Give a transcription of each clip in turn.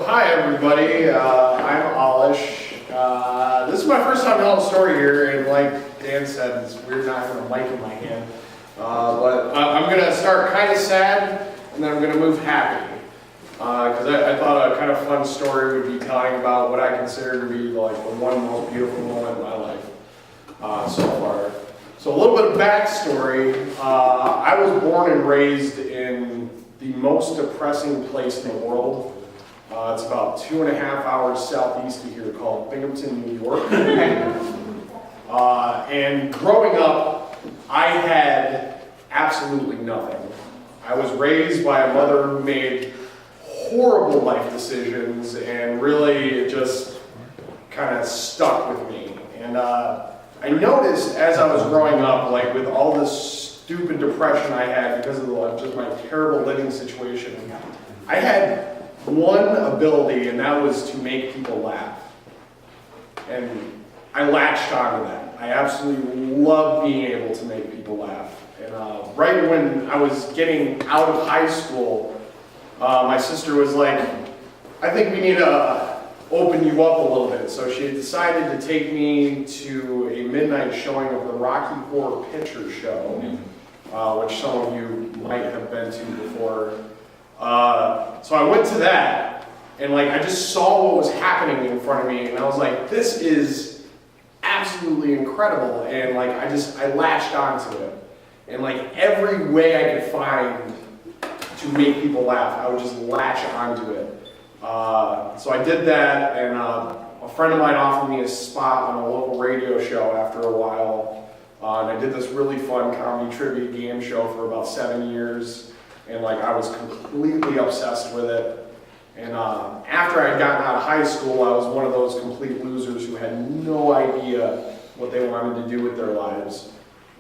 Hi everybody, I'm Allish. This is my first time telling a story here, and like Dan said, it's weird not having a mic in my hand. But I'm going to start kind of sad, and then I'm going to move happy. Because I thought a kind of fun story would be telling about what I consider to be like the one most beautiful moment in my life so far. So a little bit of backstory. I was born and raised in the most depressing place in the world. It's about 2.5 hours southeast of here, called Binghamton, New York. And growing up, I had absolutely nothing. I was raised by a mother who made horrible life decisions, and really it just kind of stuck with me. And I noticed as I was growing up, like with all this stupid depression I had because of just my terrible living situation, I had one ability, and that was to make people laugh. And I latched onto that. I absolutely love being able to make people laugh. And right when I was getting out of high school, my sister was like, I think we need to open you up a little bit. So she decided to take me to a midnight showing of the Rocky Horror Picture Show, which some of you might have been to before. So I went to that, and like I just saw what was happening in front of me, and I was like, this is absolutely incredible. And like I latched onto it, and like every way I could find to make people laugh, I would just latch onto it. So I did that, and a friend of mine offered me a spot on a local radio show after a while, and I did this really fun comedy trivia game show for about 7 years. And like I was completely obsessed with it. And after I had gotten out of high school, I was one of those complete losers who had no idea what they wanted to do with their lives.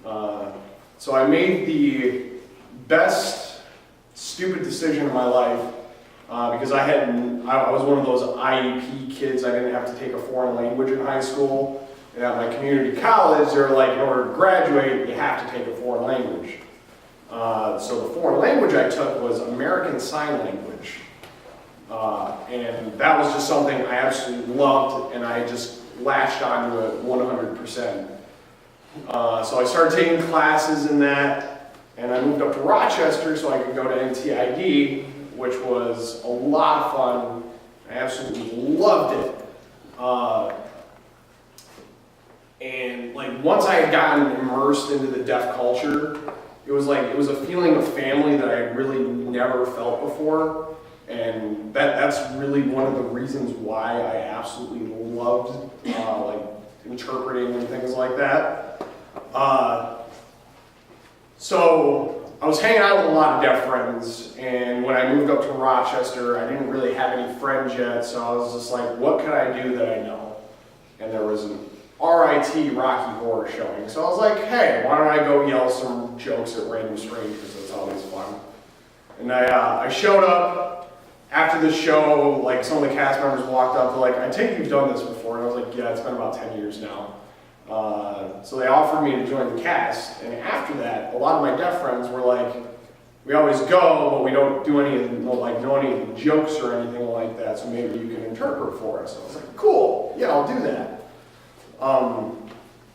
So I made the best stupid decision of my life because I was one of those IEP kids. I didn't have to take a foreign language in high school. And at my community college, they're like, in order to graduate, you have to take a foreign language. So the foreign language I took was American Sign Language. And that was just something I absolutely loved, and I just latched onto it 100%. So I started taking classes in that, and I moved up to Rochester so I could go to NTID, which was a lot of fun. I absolutely loved it. And like once I had gotten immersed into the deaf culture, it was a feeling of family that I had really never felt before, and that's really one of the reasons why I absolutely loved like interpreting and things like that. So I was hanging out with a lot of deaf friends, and when I moved up to Rochester, I didn't really have any friends yet, so I was just like, what could I do that I know? And there was an RIT Rocky Horror showing. So I was like, hey, why don't I go yell some jokes at random strangers? That's always fun. And I showed up after the show, like some of the cast members walked up, they're like, I take it you've done this before. And I was like, yeah, it's been about 10 years now. So they offered me to join the cast. And after that, a lot of my deaf friends were like, we always go, but we don't do any of the jokes or anything like that, so maybe you can interpret for us. I was like, cool, yeah, I'll do that.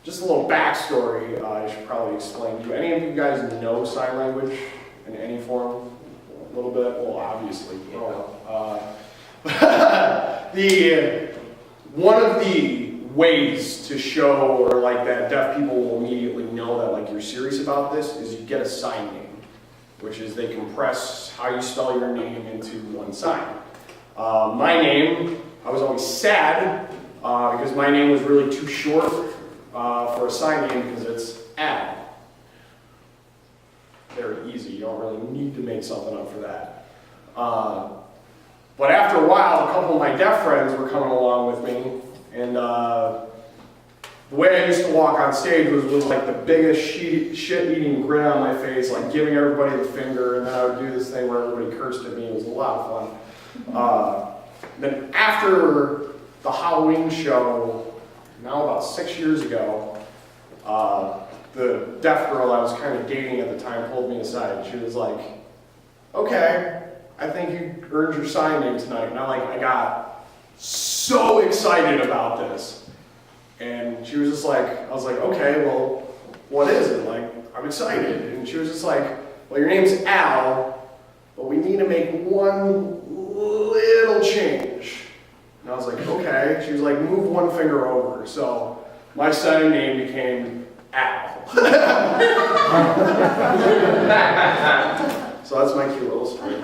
Just a little backstory I should probably explain to you. Any of you guys know sign language in any form? A little bit? Well, obviously. One of the ways to show or like that deaf people will immediately know that like you're serious about this is you get a sign name, which is they compress how you spell your name into one sign. My name, I was always sad because my name was really too short for a sign name because it's Ad. Very easy, you don't really need to make something up for that. But after a while, a couple of my deaf friends were coming along with me, and the way I used to walk on stage was like the biggest shit-eating grin on my face, like giving everybody the finger, and then I would do this thing where everybody cursed at me. It was a lot of fun. Then after the Halloween show, now about 6 years ago, the deaf girl I was kind of dating at the time pulled me aside. She was like, okay, I think you earned your sign name tonight. And I got so excited about this. And she was just like, I was like, okay, well, what is it? Like, I'm excited. And she was just like, well, your name's Al, but we need to make one little change. And I was like, okay. She was like, move one finger over. So my sign name became Al. So that's my cute little story.